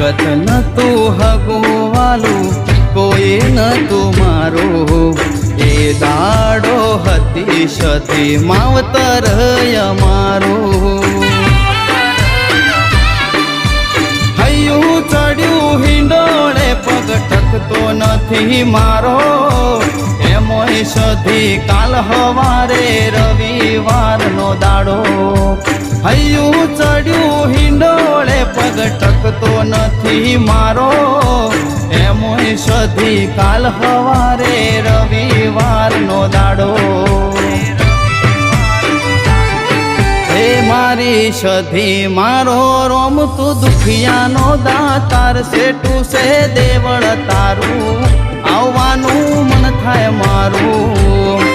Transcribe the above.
જગત નતું હગવાલું કોઈ નતું મારું એ દાડો હતી સતી માવતર અમારું હૈયું ચડ્યું હિંડોળે પગ ટકતો નથી મારો એમોય સધી કાલ હવારે રવિવારનો દાડો હૈયું ચડ્યું હિંડોળે પગ ટકતો નથી મારો એમોય સધી કાલ હવારે રવિવારનો દાડો હે મારી સધી મારો રોમ તું દુખિયાનો દાતાર સેટું સે દેવળ તારું આવવાનું મન થાય મારું